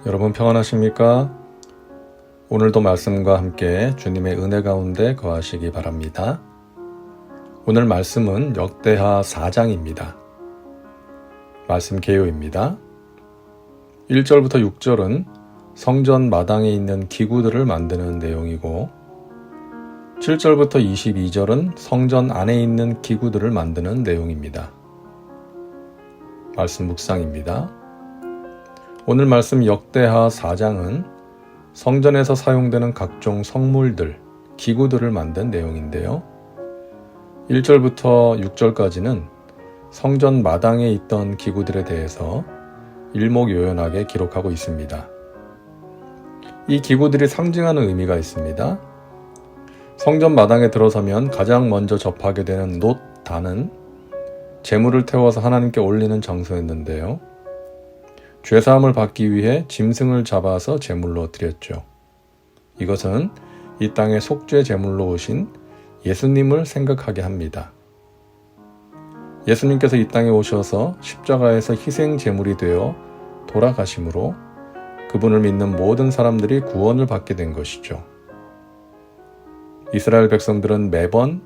여러분 평안하십니까? 오늘도 말씀과 함께 주님의 은혜 가운데 거하시기 바랍니다. 오늘 말씀은 역대하 4장입니다. 말씀 개요입니다. 1절부터 6절은 성전 마당에 있는 기구들을 만드는 내용이고 7절부터 22절은 성전 안에 있는 기구들을 만드는 내용입니다. 말씀 묵상입니다. 오늘 말씀 역대하 4장은 성전에서 사용되는 각종 성물들, 기구들을 만든 내용인데요. 1절부터 6절까지는 성전 마당에 있던 기구들에 대해서 일목요연하게 기록하고 있습니다. 이 기구들이 상징하는 의미가 있습니다. 성전 마당에 들어서면 가장 먼저 접하게 되는 놋단은 제물을 태워서 하나님께 올리는 장소였는데요. 죄사함을 받기 위해 짐승을 잡아서 제물로 드렸죠. 이것은 이 땅에 속죄 제물로 오신 예수님을 생각하게 합니다. 예수님께서 이 땅에 오셔서 십자가에서 희생 제물이 되어 돌아가심으로 그분을 믿는 모든 사람들이 구원을 받게 된 것이죠. 이스라엘 백성들은 매번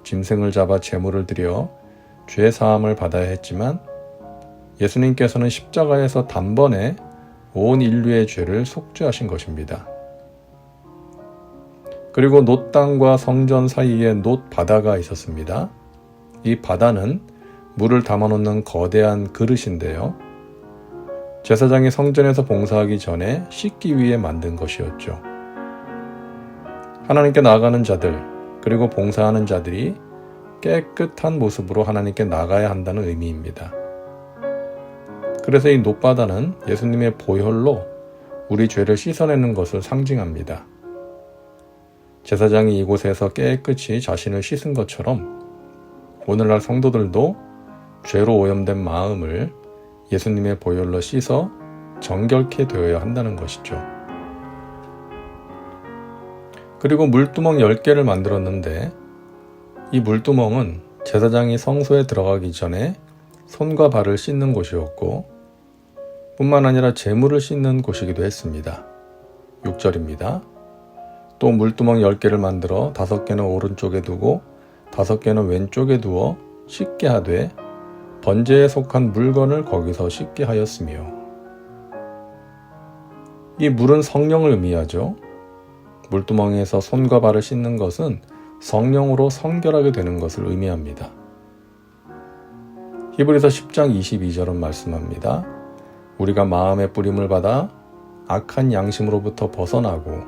짐승을 잡아 제물을 드려 죄사함을 받아야 했지만 예수님께서는 십자가에서 단번에 온 인류의 죄를 속죄하신 것입니다. 그리고 놋땅과 성전 사이에 놋바다가 있었습니다. 이 바다는 물을 담아놓는 거대한 그릇인데요. 제사장이 성전에서 봉사하기 전에 씻기 위해 만든 것이었죠. 하나님께 나아가는 자들, 그리고 봉사하는 자들이 깨끗한 모습으로 하나님께 나가야 한다는 의미입니다. 그래서 이 놋바다는 예수님의 보혈로 우리 죄를 씻어내는 것을 상징합니다. 제사장이 이곳에서 깨끗이 자신을 씻은 것처럼 오늘날 성도들도 죄로 오염된 마음을 예수님의 보혈로 씻어 정결케 되어야 한다는 것이죠. 그리고 물두멍 10개를 만들었는데 이 물두멍은 제사장이 성소에 들어가기 전에 손과 발을 씻는 곳이었고 뿐만 아니라 제물을 씻는 곳이기도 했습니다. 6절입니다. 또 물두멍 10개를 만들어 5개는 오른쪽에 두고 5개는 왼쪽에 두어 씻게 하되 번제에 속한 물건을 거기서 씻게 하였으며 이 물은 성령을 의미하죠. 물두멍에서 손과 발을 씻는 것은 성령으로 성결하게 되는 것을 의미합니다. 히브리서 10장 22절은 말씀합니다. 우리가 마음의 뿌림을 받아 악한 양심으로부터 벗어나고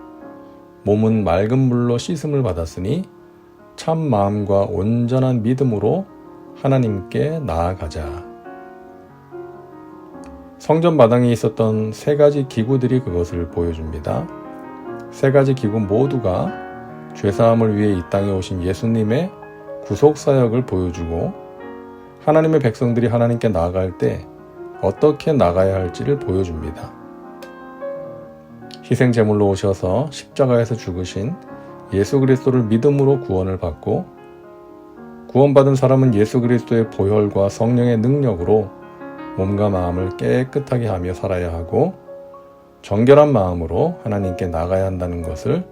몸은 맑은 물로 씻음을 받았으니 참 마음과 온전한 믿음으로 하나님께 나아가자. 성전 마당에 있었던 3가지 기구들이 그것을 보여줍니다. 3가지 기구 모두가 죄사함을 위해 이 땅에 오신 예수님의 구속사역을 보여주고 하나님의 백성들이 하나님께 나아갈 때 어떻게 나가야 할지를 보여줍니다. 희생제물로 오셔서 십자가에서 죽으신 예수 그리스도를 믿음으로 구원을 받고 구원받은 사람은 예수 그리스도의 보혈과 성령의 능력으로 몸과 마음을 깨끗하게 하며 살아야 하고 정결한 마음으로 하나님께 나가야 한다는 것을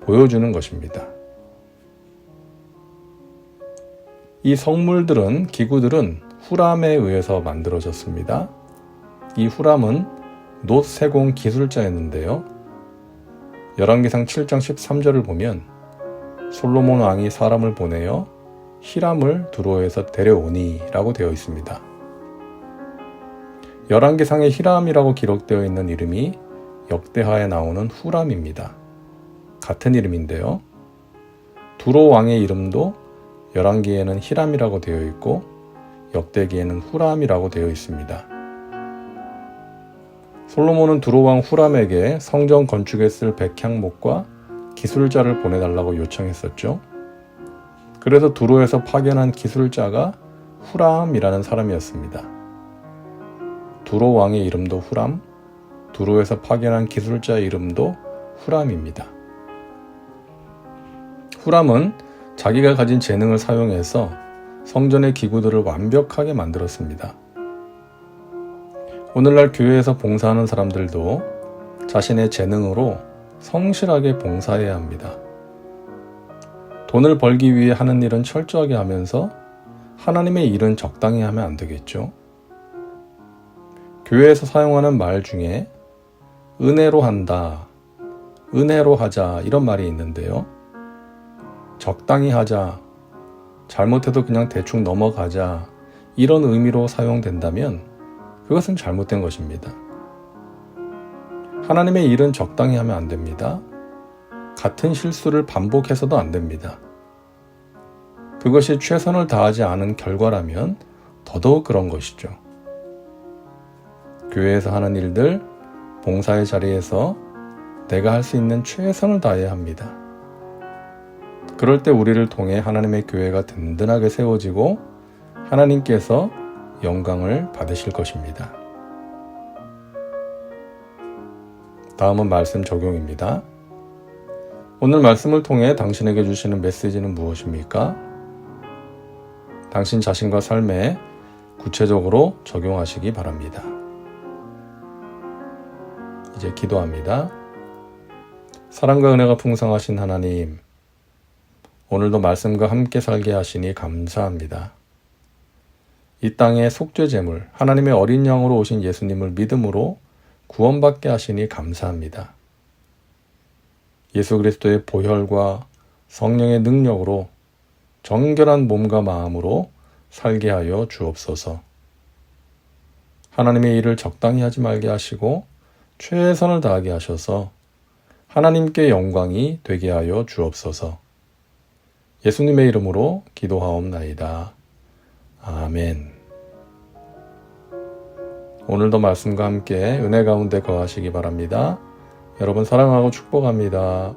보여주는 것입니다. 이 성물들은, 기구들은 후람에 의해서 만들어졌습니다. 이 후람은 놋 세공 기술자였는데요. 열왕기상 7장 13절을 보면 솔로몬 왕이 사람을 보내어 히람을 두로에서 데려오니 라고 되어 있습니다. 열왕기상에 히람이라고 기록되어 있는 이름이 역대하에 나오는 후람입니다. 같은 이름인데요. 두로 왕의 이름도 열왕기에는 히람이라고 되어 있고 역대기에는 후람이라고 되어 있습니다. 솔로몬은 두로왕 후람에게 성전 건축에 쓸 백향목과 기술자를 보내달라고 요청했었죠. 그래서 두로에서 파견한 기술자가 후람이라는 사람이었습니다. 두로 왕의 이름도 후람, 두로에서 파견한 기술자의 이름도 후람입니다. 후람은 자기가 가진 재능을 사용해서 성전의 기구들을 완벽하게 만들었습니다. 오늘날 교회에서 봉사하는 사람들도 자신의 재능으로 성실하게 봉사해야 합니다. 돈을 벌기 위해 하는 일은 철저하게 하면서 하나님의 일은 적당히 하면 안 되겠죠. 교회에서 사용하는 말 중에 은혜로 한다, 은혜로 하자 이런 말이 있는데요. 적당히 하자, 잘못해도 그냥 대충 넘어가자 이런 의미로 사용된다면 그것은 잘못된 것입니다. 하나님의 일은 적당히 하면 안 됩니다. 같은 실수를 반복해서도 안 됩니다. 그것이 최선을 다하지 않은 결과라면 더더욱 그런 것이죠. 교회에서 하는 일들, 봉사의 자리에서 내가 할 수 있는 최선을 다해야 합니다. 그럴 때 우리를 통해 하나님의 교회가 든든하게 세워지고 하나님께서 영광을 받으실 것입니다. 다음은 말씀 적용입니다. 오늘 말씀을 통해 당신에게 주시는 메시지는 무엇입니까? 당신 자신과 삶에 구체적으로 적용하시기 바랍니다. 이제 기도합니다. 사랑과 은혜가 풍성하신 하나님, 오늘도 말씀과 함께 살게 하시니 감사합니다. 이 땅의 속죄제물, 하나님의 어린 양으로 오신 예수님을 믿음으로 구원받게 하시니 감사합니다. 예수 그리스도의 보혈과 성령의 능력으로 정결한 몸과 마음으로 살게 하여 주옵소서. 하나님의 일을 적당히 하지 말게 하시고 최선을 다하게 하셔서 하나님께 영광이 되게 하여 주옵소서. 예수님의 이름으로 기도하옵나이다. 아멘. 오늘도 말씀과 함께 은혜 가운데 거하시기 바랍니다. 여러분 사랑하고 축복합니다.